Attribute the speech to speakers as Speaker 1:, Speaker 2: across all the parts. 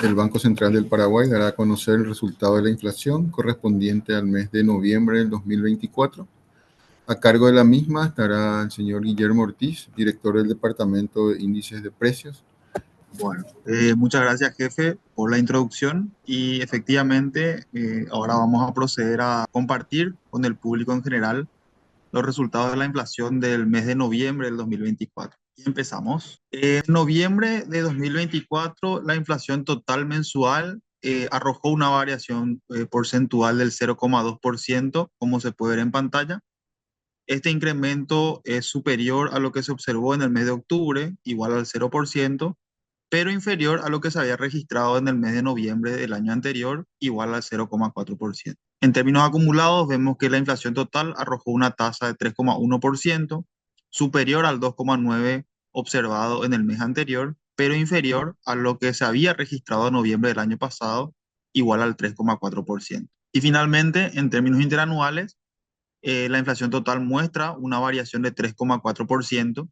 Speaker 1: El Banco Central del Paraguay dará a conocer el resultado de la inflación correspondiente al mes de noviembre del 2024. A cargo de la misma estará el señor Guillermo Ortiz, director del Departamento de Índices de Precios.
Speaker 2: Bueno, muchas gracias, jefe, por la introducción y efectivamente ahora vamos a proceder a compartir con el público en general los resultados de la inflación del mes de noviembre del 2024. Y empezamos. En noviembre de 2024, la inflación total mensual arrojó una variación porcentual del 0,2%, como se puede ver en pantalla. Este incremento es superior a lo que se observó en el mes de octubre, igual al 0%, pero inferior a lo que se había registrado en el mes de noviembre del año anterior, igual al 0,4%. En términos acumulados, vemos que la inflación total arrojó una tasa de 3,1%, superior al 2,9% observado en el mes anterior, pero inferior a lo que se había registrado en noviembre del año pasado, igual al 3,4%. Y finalmente, en términos interanuales, la inflación total muestra una variación de 3,4%,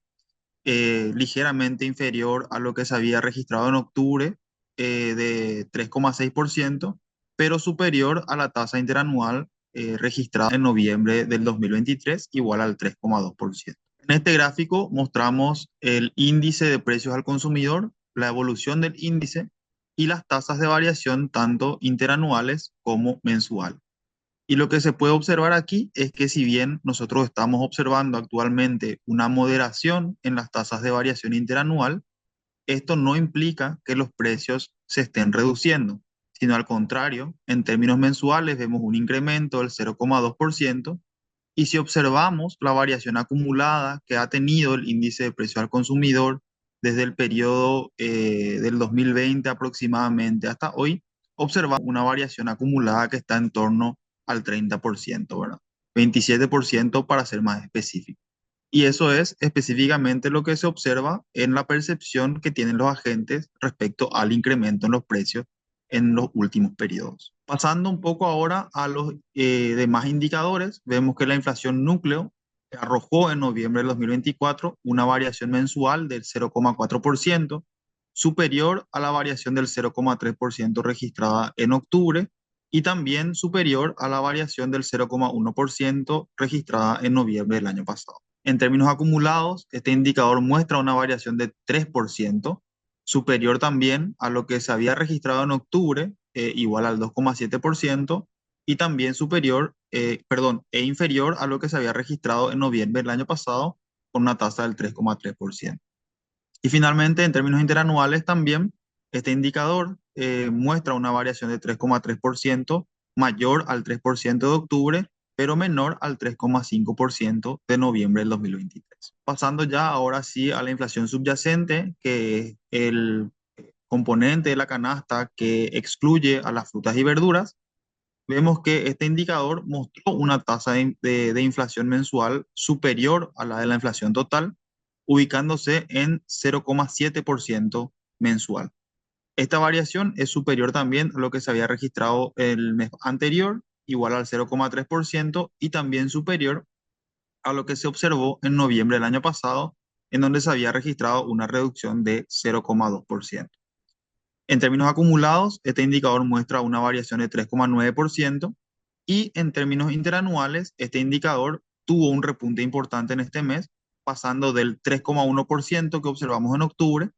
Speaker 2: ligeramente inferior a lo que se había registrado en octubre, de 3,6%, pero superior a la tasa interanual registrada en noviembre del 2023, igual al 3,2%. En este gráfico mostramos el índice de precios al consumidor, la evolución del índice y las tasas de variación tanto interanuales como mensuales. Y lo que se puede observar aquí es que si bien nosotros estamos observando actualmente una moderación en las tasas de variación interanual, esto no implica que los precios se estén reduciendo, sino al contrario, en términos mensuales vemos un incremento del 0,2%, y si observamos la variación acumulada que ha tenido el índice de precio al consumidor desde el periodo del 2020 aproximadamente hasta hoy, observamos una variación acumulada que está en torno al 30%, ¿verdad? 27% para ser más específico. Y eso es específicamente lo que se observa en la percepción que tienen los agentes respecto al incremento en los precios en los últimos periodos. Pasando un poco ahora a los demás indicadores, vemos que la inflación núcleo arrojó en noviembre del 2024 una variación mensual del 0,4%, superior a la variación del 0,3% registrada en octubre y también superior a la variación del 0,1% registrada en noviembre del año pasado. En términos acumulados, este indicador muestra una variación de 3%, superior también a lo que se había registrado en octubre, igual al 2,7%, y también inferior a lo que se había registrado en noviembre del año pasado, con una tasa del 3,3%. Y finalmente, en términos interanuales también, este indicador muestra una variación de 3,3%, mayor al 3% de octubre, pero menor al 3,5% de noviembre del 2023. Pasando ya ahora sí a la inflación subyacente, que es el componente de la canasta que excluye a las frutas y verduras, vemos que este indicador mostró una tasa de inflación mensual superior a la de la inflación total, ubicándose en 0,7% mensual. Esta variación es superior también a lo que se había registrado el mes anterior, igual al 0,3%, y también superior a lo que se observó en noviembre del año pasado, en donde se había registrado una reducción de 0,2%. En términos acumulados, este indicador muestra una variación de 3,9%, y en términos interanuales, este indicador tuvo un repunte importante en este mes, pasando del 3,1% que observamos en octubre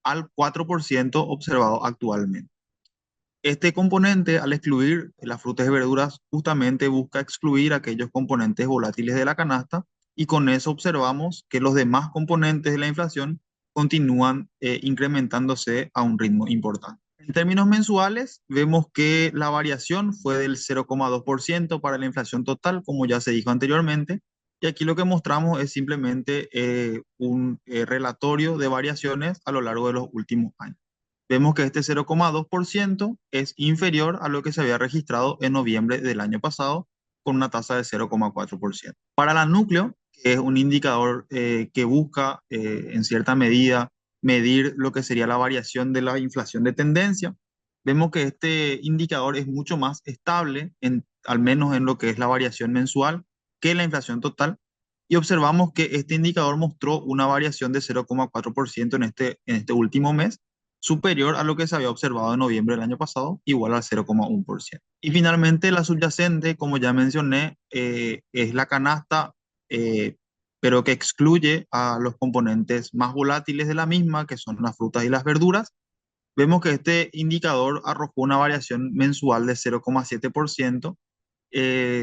Speaker 2: al 4% observado actualmente. Este componente, al excluir las frutas y verduras, justamente busca excluir aquellos componentes volátiles de la canasta, y con eso observamos que los demás componentes de la inflación continúan incrementándose a un ritmo importante. En términos mensuales, vemos que la variación fue del 0,2% para la inflación total, como ya se dijo anteriormente, y aquí lo que mostramos es simplemente un relatorio de variaciones a lo largo de los últimos años. Vemos que este 0,2% es inferior a lo que se había registrado en noviembre del año pasado, con una tasa de 0,4%. Para la núcleo, que es un indicador que busca en cierta medida medir lo que sería la variación de la inflación de tendencia, vemos que este indicador es mucho más estable, al menos en lo que es la variación mensual, que la inflación total. Y observamos que este indicador mostró una variación de 0,4% en este último mes, superior a lo que se había observado en noviembre del año pasado, igual al 0,1%. Y finalmente la subyacente, como ya mencioné, es la canasta, eh, pero que excluye a los componentes más volátiles de la misma, que son las frutas y las verduras. Vemos que este indicador arrojó una variación mensual de 0,7%,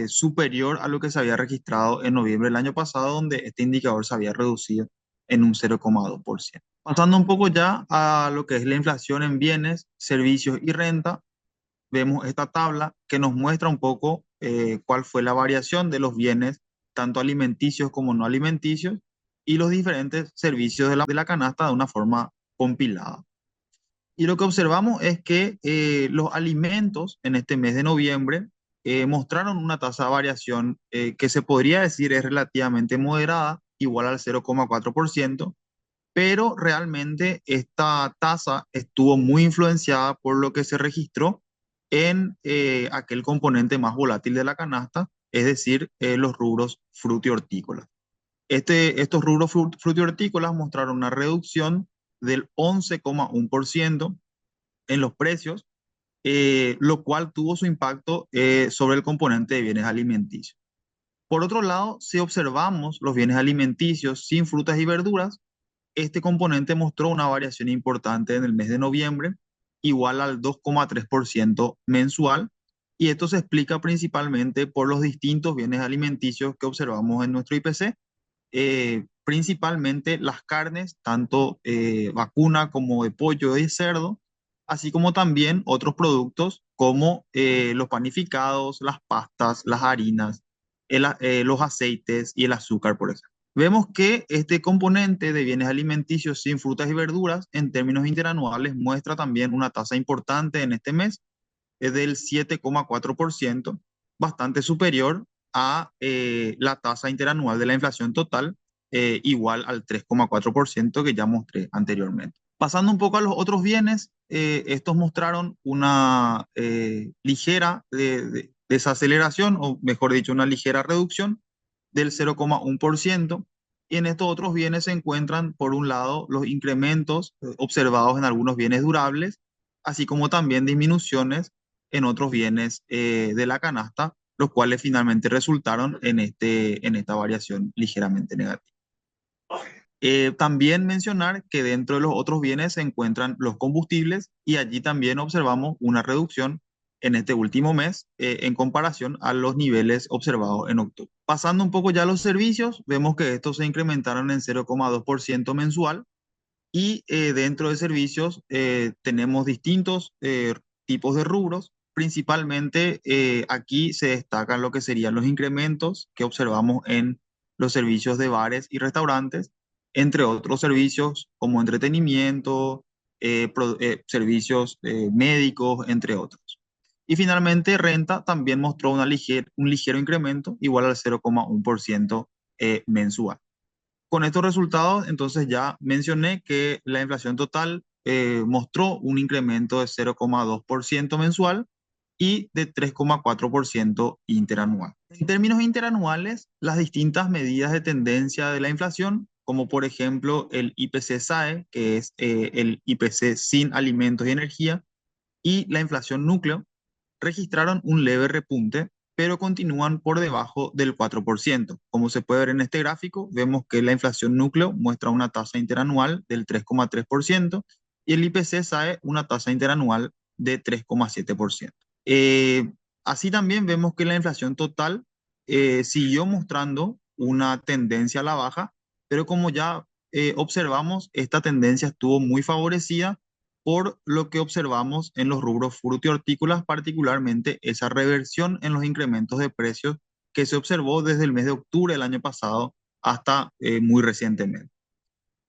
Speaker 2: superior a lo que se había registrado en noviembre del año pasado, donde este indicador se había reducido en un 0,2%. Pasando un poco ya a lo que es la inflación en bienes, servicios y renta, vemos esta tabla que nos muestra un poco cuál fue la variación de los bienes, tanto alimenticios como no alimenticios, y los diferentes servicios de la canasta de una forma compilada. Y lo que observamos es que los alimentos en este mes de noviembre mostraron una tasa de variación que se podría decir es relativamente moderada, igual al 0,4%, pero realmente esta tasa estuvo muy influenciada por lo que se registró en aquel componente más volátil de la canasta, es decir, los rubros frutihortícolas. Estos rubros frutihortícolas mostraron una reducción del 11,1% en los precios, lo cual tuvo su impacto sobre el componente de bienes alimenticios. Por otro lado, si observamos los bienes alimenticios sin frutas y verduras, este componente mostró una variación importante en el mes de noviembre, igual al 2,3% mensual, y esto se explica principalmente por los distintos bienes alimenticios que observamos en nuestro IPC, principalmente las carnes, tanto vacuna como de pollo y cerdo, así como también otros productos como los panificados, las pastas, las harinas, los aceites y el azúcar, por ejemplo. Vemos que este componente de bienes alimenticios sin frutas y verduras en términos interanuales muestra también una tasa importante en este mes, es del 7,4%, bastante superior a la tasa interanual de la inflación total, igual al 3,4% que ya mostré anteriormente. Pasando un poco a los otros bienes, estos mostraron una ligera desaceleración, o mejor dicho, una ligera reducción del 0,1%. Y en estos otros bienes se encuentran, por un lado, los incrementos observados en algunos bienes durables, así como también disminuciones en otros bienes de la canasta, los cuales finalmente resultaron en esta variación ligeramente negativa. También mencionar que dentro de los otros bienes se encuentran los combustibles y allí también observamos una reducción en este último mes en comparación a los niveles observados en octubre. Pasando un poco ya a los servicios, vemos que estos se incrementaron en 0,2% mensual y dentro de servicios tenemos distintos tipos de rubros. Principalmente aquí se destacan lo que serían los incrementos que observamos en los servicios de bares y restaurantes, entre otros servicios como entretenimiento, servicios médicos, entre otros. Y finalmente, renta también mostró un ligero incremento, igual al 0,1% mensual. Con estos resultados, entonces ya mencioné que la inflación total mostró un incremento de 0,2% mensual y de 3,4% interanual. En términos interanuales, las distintas medidas de tendencia de la inflación, como por ejemplo el IPC-SAE, que es el IPC sin alimentos y energía, y la inflación núcleo, registraron un leve repunte, pero continúan por debajo del 4%. Como se puede ver en este gráfico, vemos que la inflación núcleo muestra una tasa interanual del 3,3% y el IPC SAE una tasa interanual de 3,7%. Así también vemos que la inflación total siguió mostrando una tendencia a la baja, pero como ya observamos, esta tendencia estuvo muy favorecida por lo que observamos en los rubros frutihortícolas, particularmente esa reversión en los incrementos de precios que se observó desde el mes de octubre del año pasado hasta muy recientemente.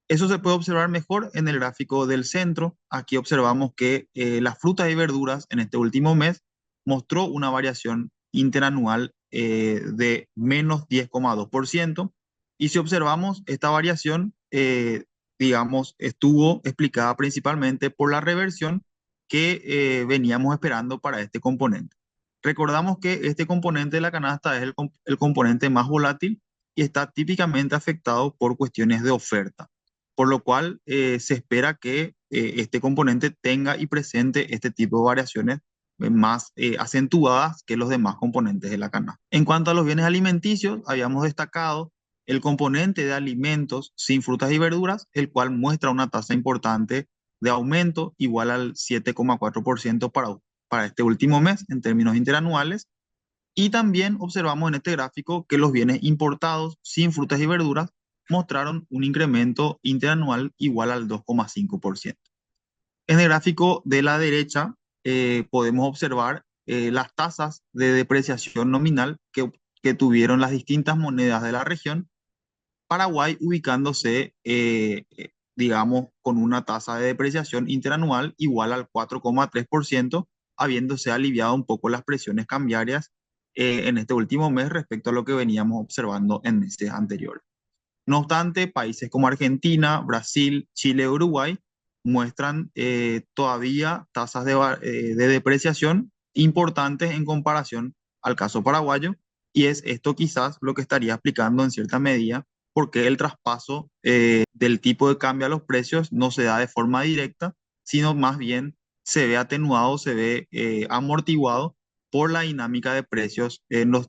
Speaker 2: Eso se puede observar mejor en el gráfico del centro. Aquí observamos que las frutas y verduras en este último mes mostró una variación interanual de menos 10,2%. Y si observamos esta variación, digamos, estuvo explicada principalmente por la reversión que veníamos esperando para este componente. Recordamos que este componente de la canasta es el componente más volátil y está típicamente afectado por cuestiones de oferta, por lo cual se espera que este componente tenga y presente este tipo de variaciones más acentuadas que los demás componentes de la canasta. En cuanto a los bienes alimenticios, habíamos destacado el componente de alimentos sin frutas y verduras, el cual muestra una tasa importante de aumento igual al 7,4% para este último mes en términos interanuales. Y también observamos en este gráfico que los bienes importados sin frutas y verduras mostraron un incremento interanual igual al 2,5%. En el gráfico de la derecha podemos observar las tasas de depreciación nominal que tuvieron las distintas monedas de la región. Paraguay ubicándose, digamos, con una tasa de depreciación interanual igual al 4,3%, habiéndose aliviado un poco las presiones cambiarias en este último mes respecto a lo que veníamos observando en meses anteriores. No obstante, países como Argentina, Brasil, Chile, Uruguay muestran todavía tasas de depreciación importantes en comparación al caso paraguayo, y es esto quizás lo que estaría explicando en cierta medida por qué el traspaso del tipo de cambio a los precios no se da de forma directa, sino más bien se ve atenuado, se ve amortiguado por la dinámica de precios en los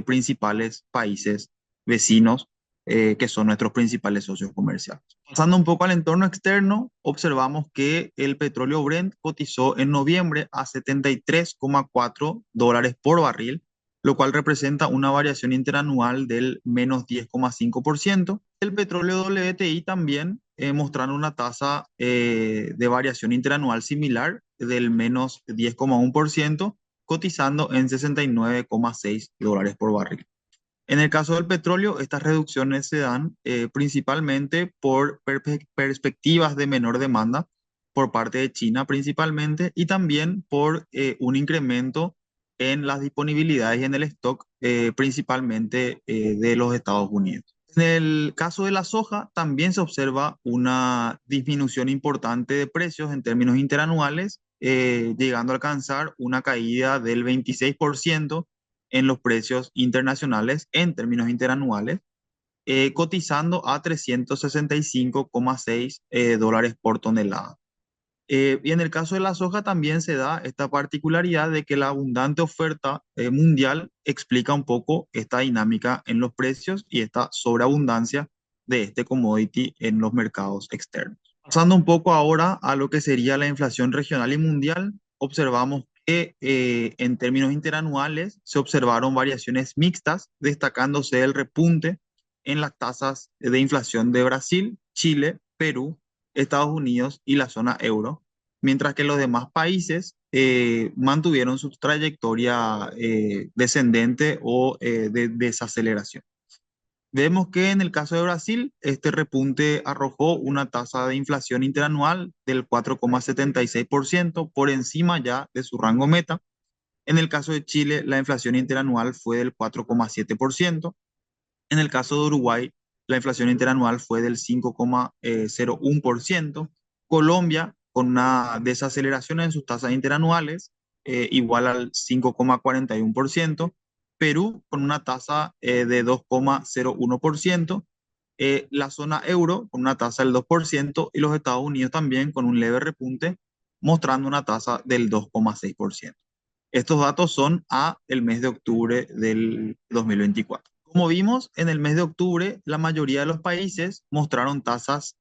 Speaker 2: principales países vecinos que son nuestros principales socios comerciales. Pasando un poco al entorno externo, observamos que el petróleo Brent cotizó en noviembre a 73,4 dólares por barril, lo cual representa una variación interanual del menos 10,5%. El petróleo WTI también mostrando una tasa de variación interanual similar del menos 10,1%, cotizando en 69,6 dólares por barril. En el caso del petróleo, estas reducciones se dan principalmente por perspectivas de menor demanda por parte de China principalmente, y también por un incremento en las disponibilidades y en el stock principalmente de los Estados Unidos. En el caso de la soja, también se observa una disminución importante de precios en términos interanuales, llegando a alcanzar una caída del 26% en los precios internacionales en términos interanuales, cotizando a 365,6 dólares por tonelada. Y en el caso de la soja también se da esta particularidad de que la abundante oferta mundial explica un poco esta dinámica en los precios y esta sobreabundancia de este commodity en los mercados externos. Pasando un poco ahora a lo que sería la inflación regional y mundial, observamos que en términos interanuales se observaron variaciones mixtas, destacándose el repunte en las tasas de inflación de Brasil, Chile, Perú, Estados Unidos y la zona euro, mientras que los demás países mantuvieron su trayectoria descendente o de desaceleración. Vemos que en el caso de Brasil, este repunte arrojó una tasa de inflación interanual del 4,76% por encima ya de su rango meta. En el caso de Chile, la inflación interanual fue del 4,7%. En el caso de Uruguay, la inflación interanual fue del 5,01%. Colombia, con una desaceleración en sus tasas interanuales, igual al 5,41%. Perú, con una tasa de 2,01%. La zona euro, con una tasa del 2%. Y los Estados Unidos también, con un leve repunte, mostrando una tasa del 2,6%. Estos datos son a el mes de octubre del 2024. Como vimos, en el mes de octubre, la mayoría de los países mostraron tasas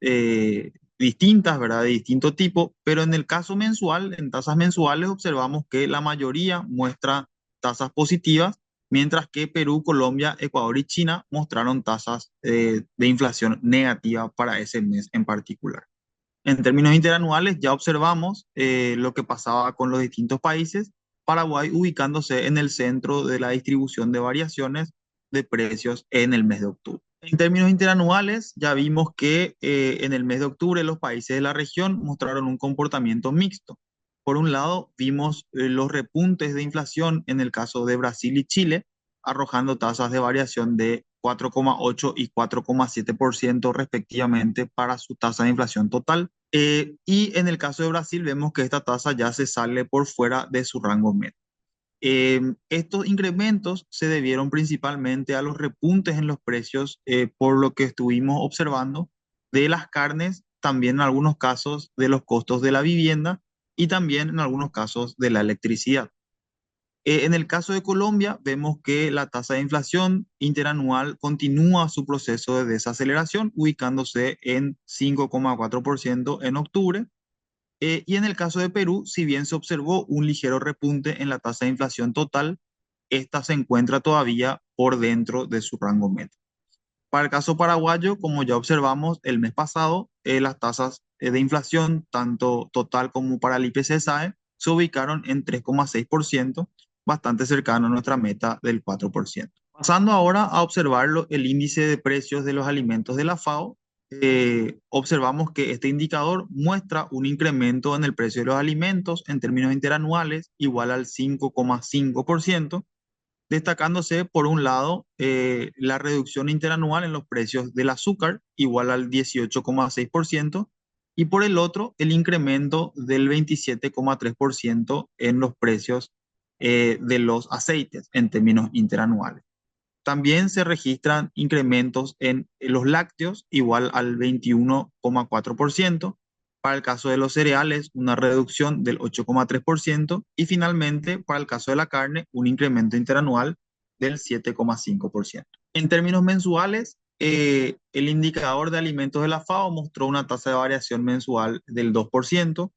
Speaker 2: distintas, ¿verdad? De distinto tipo, pero en el caso mensual, en tasas mensuales, observamos que la mayoría muestra tasas positivas, mientras que Perú, Colombia, Ecuador y China mostraron tasas de inflación negativa para ese mes en particular. En términos interanuales, ya observamos lo que pasaba con los distintos países, Paraguay ubicándose en el centro de la distribución de variaciones de precios en el mes de octubre. En términos interanuales, ya vimos que en el mes de octubre los países de la región mostraron un comportamiento mixto. Por un lado, vimos los repuntes de inflación en el caso de Brasil y Chile, arrojando tasas de variación de 4,8 y 4,7% respectivamente para su tasa de inflación total. Y en el caso de Brasil vemos que esta tasa ya se sale por fuera de su rango medio. Estos incrementos se debieron principalmente a los repuntes en los precios, por lo que estuvimos observando de las carnes, también en algunos casos de los costos de la vivienda y también en algunos casos de la electricidad. En el caso de Colombia, vemos que la tasa de inflación interanual continúa su proceso de desaceleración, ubicándose en 5,4% en octubre. Y en el caso de Perú, si bien se observó un ligero repunte en la tasa de inflación total, esta se encuentra todavía por dentro de su rango meta. Para el caso paraguayo, como ya observamos el mes pasado, las tasas de inflación, tanto total como para el IPC-SAE, se ubicaron en 3,6%, bastante cercano a nuestra meta del 4%. Pasando ahora a observar el índice de precios de los alimentos de la FAO, observamos que este indicador muestra un incremento en el precio de los alimentos en términos interanuales igual al 5,5%, destacándose por un lado la reducción interanual en los precios del azúcar, igual al 18,6%, y por el otro el incremento del 27,3% en los precios de los aceites en términos interanuales. También se registran incrementos en los lácteos, igual al 21,4%. Para el caso de los cereales, una reducción del 8,3%. Y finalmente, para el caso de la carne, un incremento interanual del 7,5%. En términos mensuales, el indicador de alimentos de la FAO mostró una tasa de variación mensual del 2%.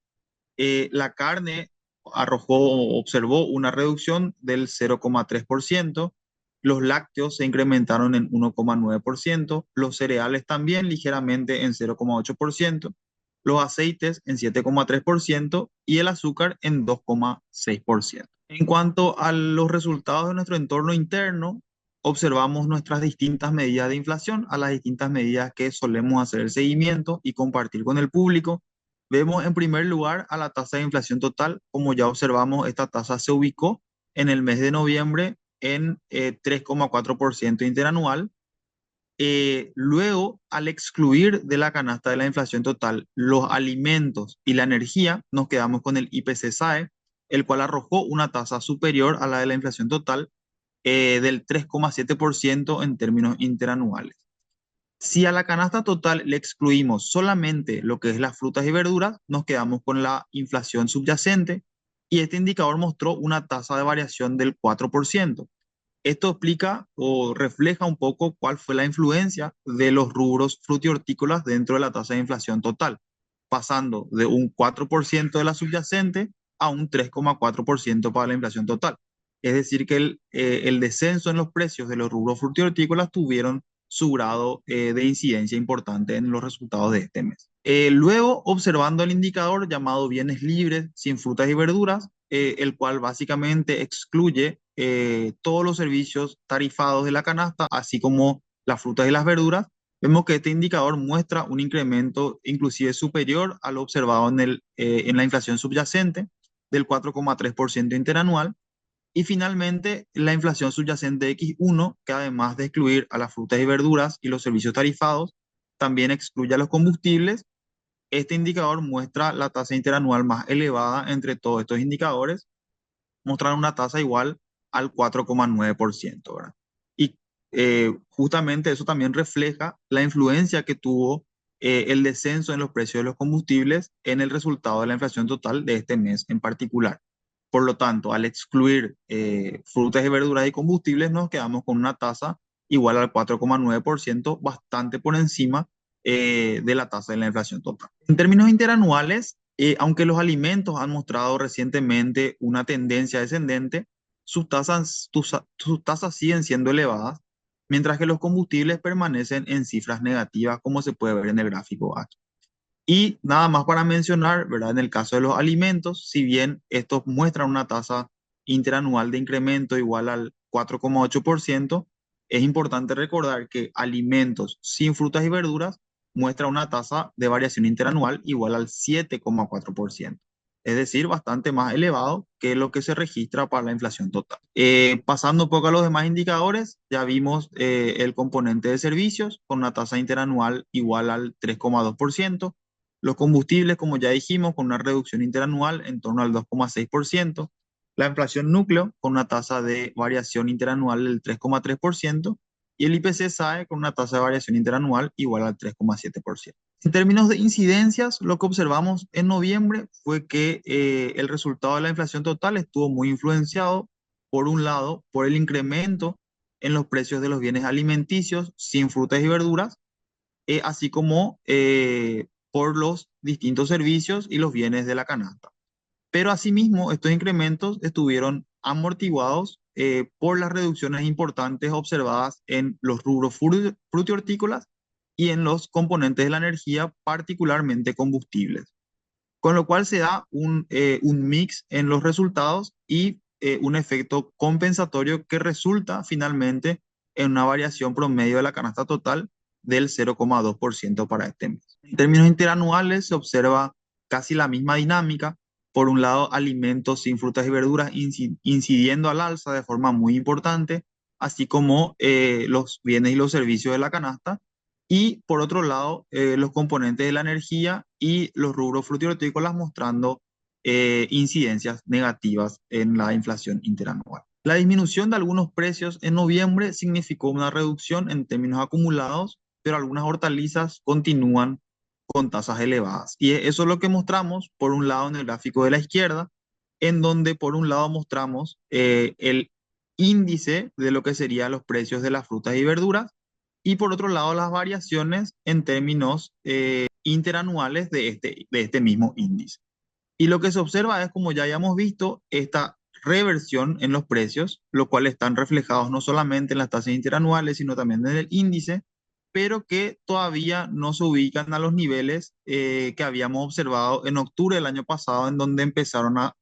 Speaker 2: La carne observó una reducción del 0,3%. Los lácteos se incrementaron en 1,9%, los cereales también ligeramente en 0,8%, los aceites en 7,3% y el azúcar en 2,6%. En cuanto a los resultados de nuestro entorno interno, observamos nuestras distintas medidas de inflación, a las distintas medidas que solemos hacer el seguimiento y compartir con el público. Vemos en primer lugar a la tasa de inflación total. Como ya observamos, esta tasa se ubicó en el mes de noviembre en 3,4% interanual. Luego, al excluir de la canasta de la inflación total los alimentos y la energía, nos quedamos con el IPC-SAE, el cual arrojó una tasa superior a la de la inflación total del 3,7% en términos interanuales. Si a la canasta total le excluimos solamente lo que es las frutas y verduras, nos quedamos con la inflación subyacente y este indicador mostró una tasa de variación del 4%. Esto explica o refleja un poco cuál fue la influencia de los rubros frutihortícolas dentro de la tasa de inflación total, pasando de un 4% de la subyacente a un 3,4% para la inflación total. Es decir, que el descenso en los precios de los rubros frutihortícolas tuvieron su grado de incidencia importante en los resultados de este mes. Luego, observando el indicador llamado bienes libres sin frutas y verduras, el cual básicamente excluye todos los servicios tarifados de la canasta, así como las frutas y las verduras, vemos que este indicador muestra un incremento inclusive superior a lo observado en la inflación subyacente del 4,3% interanual. Y finalmente, la inflación subyacente X1, que además de excluir a las frutas y verduras y los servicios tarifados, también excluye a los combustibles. Este indicador muestra la tasa interanual más elevada entre todos estos indicadores, mostrando una tasa igual al 4,9%, ¿verdad? Y justamente eso también refleja la influencia que tuvo el descenso en los precios de los combustibles en el resultado de la inflación total de este mes en particular. Por lo tanto, al excluir frutas y verduras y combustibles, nos quedamos con una tasa igual al 4,9%, bastante por encima de la tasa de la inflación total. En términos interanuales, aunque los alimentos han mostrado recientemente una tendencia descendente, sus tasas siguen siendo elevadas, mientras que los combustibles permanecen en cifras negativas, como se puede ver en el gráfico aquí. Y nada más para mencionar, ¿verdad? En el caso de los alimentos, si bien estos muestran una tasa interanual de incremento igual al 4,8%, es importante recordar que alimentos sin frutas y verduras muestra una tasa de variación interanual igual al 7,4%. Es decir, bastante más elevado que lo que se registra para la inflación total. Pasando un poco a los demás indicadores, ya vimos el componente de servicios con una tasa interanual igual al 3,2%. Los combustibles, como ya dijimos, con una reducción interanual en torno al 2,6%. La inflación núcleo, con una tasa de variación interanual del 3,3%. Y el IPC-SAE, con una tasa de variación interanual igual al 3,7%. En términos de incidencias, lo que observamos en noviembre fue que el resultado de la inflación total estuvo muy influenciado, por un lado, por el incremento en los precios de los bienes alimenticios sin frutas y verduras, así como por los distintos servicios y los bienes de la canasta. Pero asimismo, estos incrementos estuvieron amortiguados por las reducciones importantes observadas en los rubros frutihortícolas y en los componentes de la energía, particularmente combustibles. Con lo cual se da un mix en los resultados y un efecto compensatorio que resulta finalmente en una variación promedio de la canasta total del 0,2% para este mes. En términos interanuales se observa casi la misma dinámica. Por un lado, alimentos sin frutas y verduras incidiendo al alza de forma muy importante, así como los bienes y los servicios de la canasta. Y por otro lado, los componentes de la energía y los rubros frutícolas mostrando incidencias negativas en la inflación interanual. La disminución de algunos precios en noviembre significó una reducción en términos acumulados, pero algunas hortalizas continúan con tasas elevadas. Y eso es lo que mostramos, por un lado, en el gráfico de la izquierda, en donde por un lado mostramos el índice de lo que serían los precios de las frutas y verduras, y por otro lado las variaciones en términos interanuales de este mismo índice. Y lo que se observa es, como ya hayamos visto, esta reversión en los precios, lo cual están reflejados no solamente en las tasas interanuales, sino también en el índice, pero que todavía no se ubican a los niveles que habíamos observado en octubre del año pasado, en donde empezaron a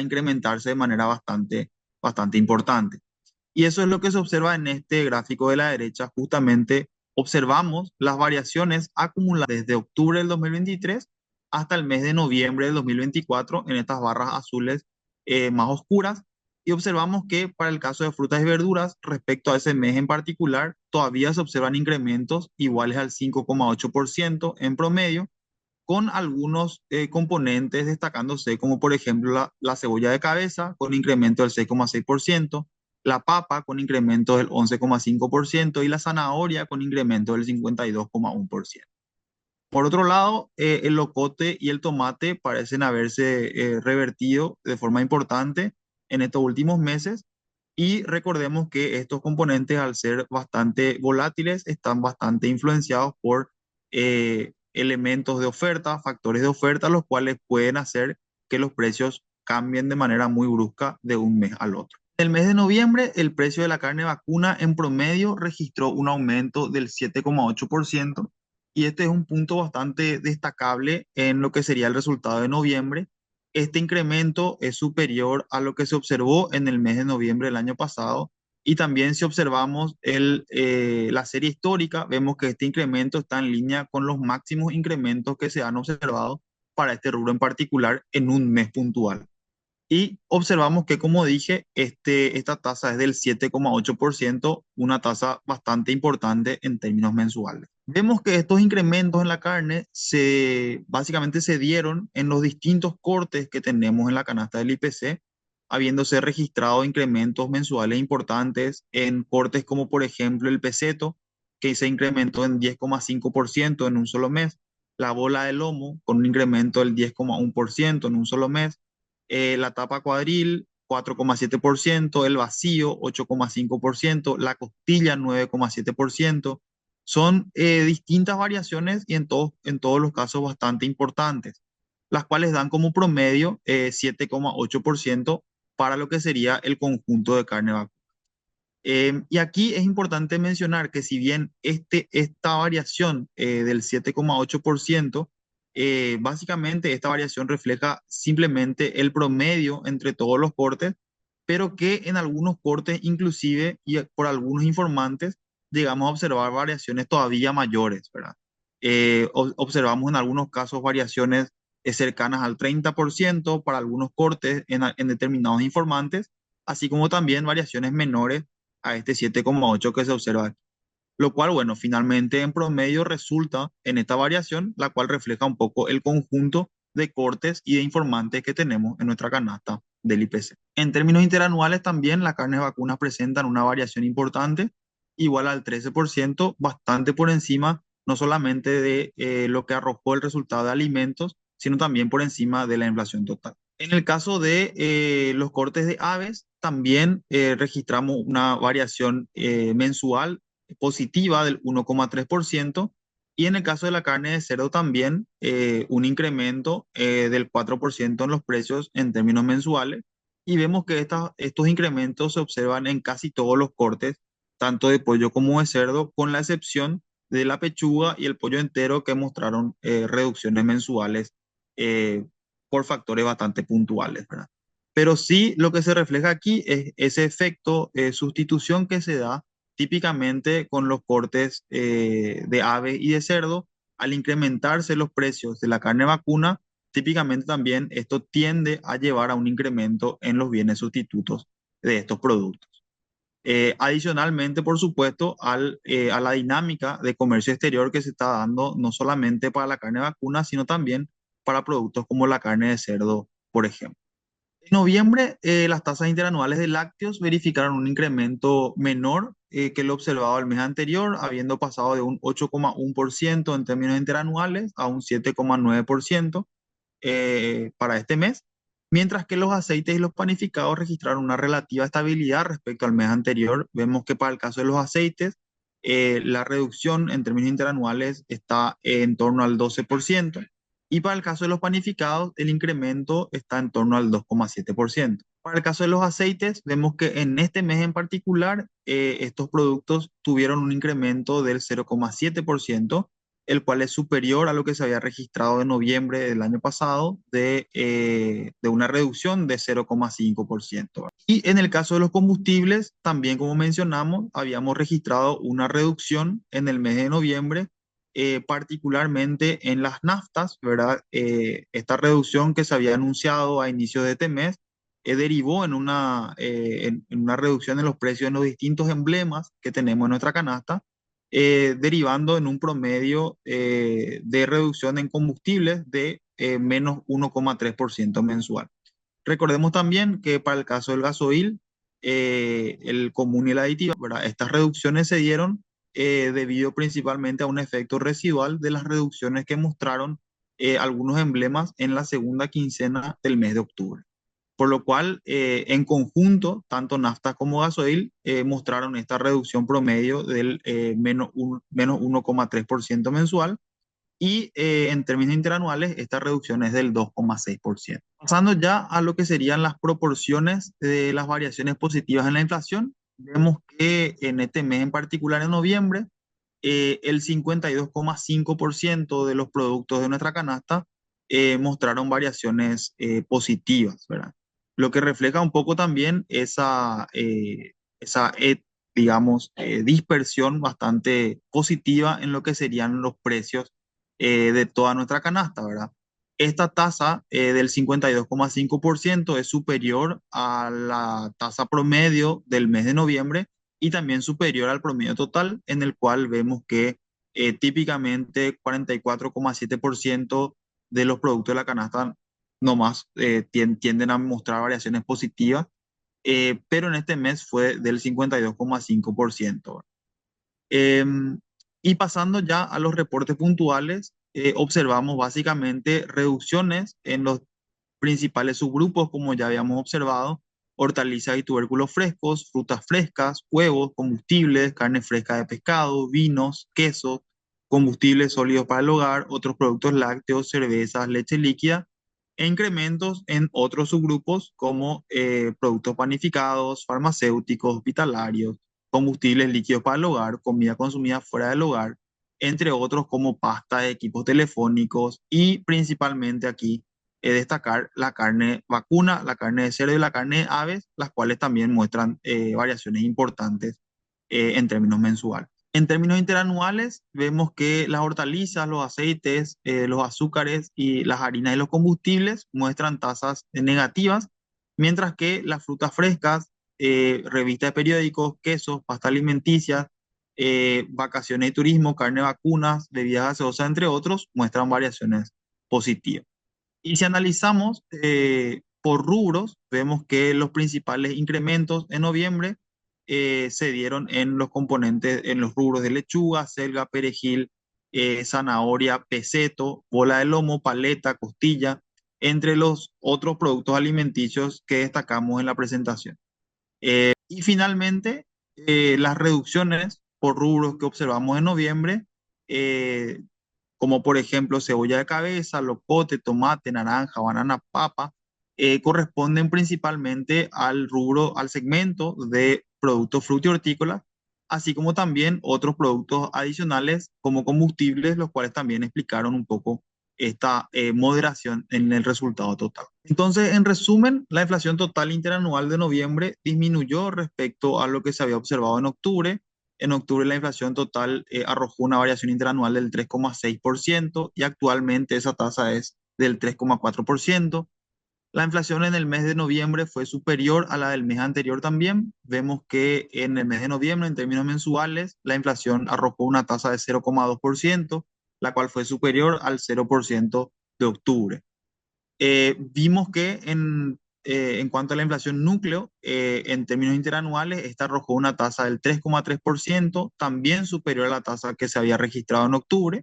Speaker 2: incrementarse de manera bastante importante. Y eso es lo que se observa en este gráfico de la derecha. Justamente observamos las variaciones acumuladas desde octubre del 2023 hasta el mes de noviembre del 2024 en estas barras azules más oscuras. Y observamos que para el caso de frutas y verduras, respecto a ese mes en particular, todavía se observan incrementos iguales al 5,8% en promedio, con algunos componentes destacándose, como por ejemplo la cebolla de cabeza, con incremento del 6,6%, la papa con incremento del 11,5% y la zanahoria con incremento del 52,1%. Por otro lado, el locote y el tomate parecen haberse revertido de forma importante en estos últimos meses, y recordemos que estos componentes, al ser bastante volátiles, están bastante influenciados por elementos de oferta, factores de oferta, los cuales pueden hacer que los precios cambien de manera muy brusca de un mes al otro. En el mes de noviembre, el precio de la carne vacuna en promedio registró un aumento del 7,8%, y este es un punto bastante destacable en lo que sería el resultado de noviembre. Este incremento es superior a lo que se observó en el mes de noviembre del año pasado, y también si observamos la serie histórica, vemos que este incremento está en línea con los máximos incrementos que se han observado para este rubro en particular en un mes puntual. Y observamos que, como dije, esta tasa es del 7,8%, una tasa bastante importante en términos mensuales. Vemos que estos incrementos en la carne básicamente se dieron en los distintos cortes que tenemos en la canasta del IPC, habiéndose registrado incrementos mensuales importantes en cortes como por ejemplo el peseto, que se incrementó en 10,5% en un solo mes, la bola de lomo con un incremento del 10,1% en un solo mes, la tapa cuadril 4,7%, el vacío 8,5%, la costilla 9,7%. Son distintas variaciones y en todos los casos bastante importantes, las cuales dan como promedio 7,8% para lo que sería el conjunto de carne vacuna. Y aquí es importante mencionar que si bien esta variación del 7,8%, básicamente esta variación refleja simplemente el promedio entre todos los cortes, pero que en algunos cortes inclusive y por algunos informantes llegamos a observar variaciones todavía mayores, ¿verdad? Observamos en algunos casos variaciones cercanas al 30% para algunos cortes en determinados informantes, así como también variaciones menores a este 7,8 que se observa aquí. Lo cual, bueno, finalmente en promedio resulta en esta variación, la cual refleja un poco el conjunto de cortes y de informantes que tenemos en nuestra canasta del IPC. En términos interanuales también las carnes vacunas presentan una variación importante, igual al 13%, bastante por encima no solamente de lo que arrojó el resultado de alimentos, sino también por encima de la inflación total. En el caso de los cortes de aves, también registramos una variación mensual positiva del 1,3%. Y en el caso de la carne de cerdo también un incremento del 4% en los precios en términos mensuales. Y vemos que estos incrementos se observan en casi todos los cortes, tanto de pollo como de cerdo, con la excepción de la pechuga y el pollo entero que mostraron reducciones mensuales eh, por factores bastante puntuales, ¿verdad? Pero sí lo que se refleja aquí es ese efecto sustitución que se da típicamente con los cortes de ave y de cerdo. Al incrementarse los precios de la carne vacuna, típicamente también esto tiende a llevar a un incremento en los bienes sustitutos de estos productos. Adicionalmente, por supuesto, a la dinámica de comercio exterior que se está dando no solamente para la carne vacuna, sino también para productos como la carne de cerdo, por ejemplo. En noviembre, las tasas interanuales de lácteos verificaron un incremento menor que lo observado el mes anterior, habiendo pasado de un 8,1% en términos interanuales a un 7,9% para este mes, mientras que los aceites y los panificados registraron una relativa estabilidad respecto al mes anterior. Vemos que para el caso de los aceites, la reducción en términos interanuales está en torno al 12%, y para el caso de los panificados, el incremento está en torno al 2,7%. Para el caso de los aceites, vemos que en este mes en particular, estos productos tuvieron un incremento del 0,7%, el cual es superior a lo que se había registrado en noviembre del año pasado de una reducción de 0,5%. Y en el caso de los combustibles, también como mencionamos, habíamos registrado una reducción en el mes de noviembre, particularmente en las naftas, ¿verdad? Esta reducción que se había anunciado a inicio de este mes derivó en una reducción en los precios en los distintos emblemas que tenemos en nuestra canasta, derivando en un promedio de reducción en combustibles de menos 1,3% mensual. Recordemos también que para el caso del gasoil, el común y el aditivo, ¿verdad? Estas reducciones se dieron debido principalmente a un efecto residual de las reducciones que mostraron algunos emblemas en la segunda quincena del mes de octubre. Por lo cual, en conjunto, tanto nafta como gasoil mostraron esta reducción promedio del menos 1,3% mensual, y en términos interanuales esta reducción es del 2,6%. Pasando ya a lo que serían las proporciones de las variaciones positivas en la inflación, vemos que en este mes en particular, en noviembre, el 52,5% de los productos de nuestra canasta mostraron variaciones positivas, ¿verdad? Lo que refleja un poco también esa digamos, dispersión bastante positiva en lo que serían los precios de toda nuestra canasta, ¿verdad? Esta tasa del 52,5% es superior a la tasa promedio del mes de noviembre, y también superior al promedio total, en el cual vemos que típicamente 44,7% de los productos de la canasta nomás tienden a mostrar variaciones positivas, pero en este mes fue del 52,5%. Y pasando ya a los reportes puntuales, observamos básicamente reducciones en los principales subgrupos, como ya habíamos observado: hortalizas y tubérculos frescos, frutas frescas, huevos, combustibles, carne fresca de pescado, vinos, quesos, combustibles sólidos para el hogar, otros productos lácteos, cervezas, leche líquida, e incrementos en otros subgrupos como productos panificados, farmacéuticos, hospitalarios, combustibles líquidos para el hogar, comida consumida fuera del hogar, entre otros como pasta, equipos telefónicos, y principalmente aquí destacar la carne vacuna, la carne de cerdo y la carne de aves, las cuales también muestran variaciones importantes en términos mensuales. En términos interanuales, vemos que las hortalizas, los aceites, los azúcares y las harinas y los combustibles muestran tasas negativas, mientras que las frutas frescas, revistas de periódicos, quesos, pasta alimenticia, vacaciones y turismo, carne vacunas, bebidas gaseosas, entre otros, muestran variaciones positivas. Y si analizamos por rubros, vemos que los principales incrementos en noviembre se dieron en los componentes, en los rubros de lechuga, selga, perejil, zanahoria, peseto, bola de lomo, paleta, costilla, entre los otros productos alimenticios que destacamos en la presentación. Y finalmente, las reducciones por rubros que observamos en noviembre, eh, como por ejemplo cebolla de cabeza, locote, tomate, naranja, banana, papa, corresponden principalmente al rubro, al segmento de productos frutícolas, así como también otros productos adicionales como combustibles, los cuales también explicaron un poco esta moderación en el resultado total. Entonces, en resumen, la inflación total interanual de noviembre disminuyó respecto a lo que se había observado en octubre. En octubre la inflación total arrojó una variación interanual del 3,6% y actualmente esa tasa es del 3,4%. La inflación en el mes de noviembre fue superior a la del mes anterior también. Vemos que en el mes de noviembre, en términos mensuales, la inflación arrojó una tasa de 0,2%, la cual fue superior al 0% de octubre. Vimos que en cuanto a la inflación núcleo, en términos interanuales, esta arrojó una tasa del 3,3%, también superior a la tasa que se había registrado en octubre.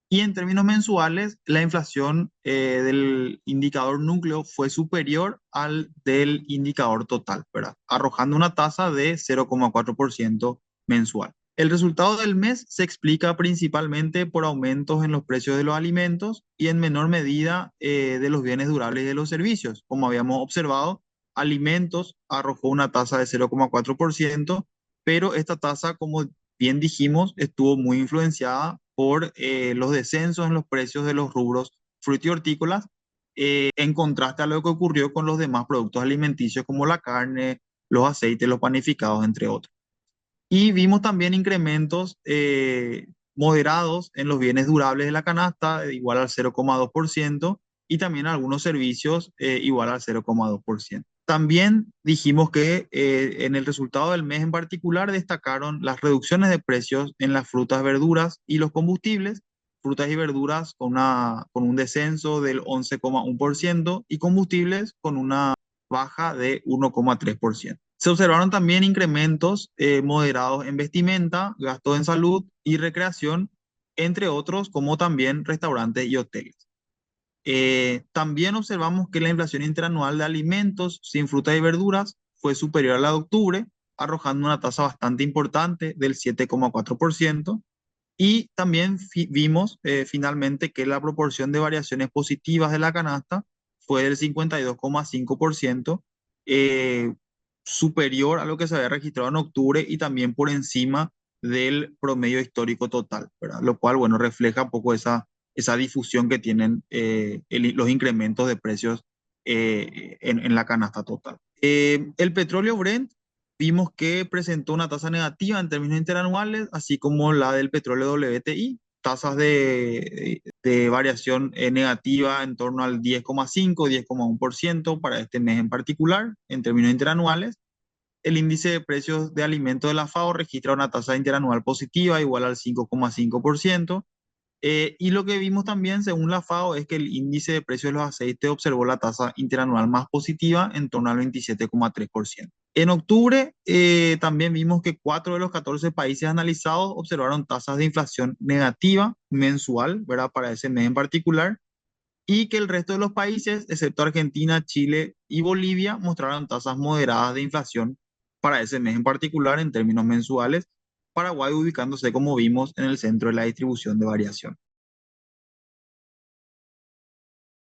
Speaker 2: Y en términos mensuales, la inflación del indicador núcleo fue superior al del indicador total, ¿verdad? Arrojando una tasa de 0,4% mensual. El resultado del mes se explica principalmente por aumentos en los precios de los alimentos y en menor medida de los bienes durables y de los servicios. Como habíamos observado, alimentos arrojó una tasa de 0,4%, pero esta tasa, como bien dijimos, estuvo muy influenciada por los descensos en los precios de los rubros frutícolas, en contraste a lo que ocurrió con los demás productos alimenticios como la carne, los aceites, los panificados, entre otros. Y vimos también incrementos moderados en los bienes durables de la canasta, igual al 0,2%, y también algunos servicios igual al 0,2%. También dijimos que en el resultado del mes en particular destacaron las reducciones de precios en las frutas, verduras y los combustibles. Frutas y verduras con un descenso del 11,1% y combustibles con una baja de 1,3%. Se observaron también incrementos moderados en vestimenta, gastos en salud y recreación, entre otros, como también restaurantes y hoteles. También observamos que la inflación interanual de alimentos sin frutas y verduras fue superior a la de octubre, arrojando una tasa bastante importante del 7,4%. Y también vimos finalmente que la proporción de variaciones positivas de la canasta fue del 52,5%, eh, superior a lo que se había registrado en octubre y también por encima del promedio histórico total, ¿verdad? Lo cual, bueno, refleja un poco esa difusión que tienen los incrementos de precios en la canasta total. El petróleo Brent vimos que presentó una tasa negativa en términos interanuales, así como la del petróleo WTI, tasas de variación negativa en torno al 10,5, 10,1% para este mes en particular, en términos interanuales. El índice de precios de alimentos de la FAO registra una tasa interanual positiva igual al 5,5%. Y lo que vimos también, según la FAO, es que el índice de precios de los aceites observó la tasa interanual más positiva en torno al 27,3%. En octubre también vimos que 4 de los 14 países analizados observaron tasas de inflación negativa mensual, ¿verdad? Para ese mes en particular, y que el resto de los países, excepto Argentina, Chile y Bolivia, mostraron tasas moderadas de inflación para ese mes en particular en términos mensuales, Paraguay ubicándose, como vimos, en el centro de la distribución de variación.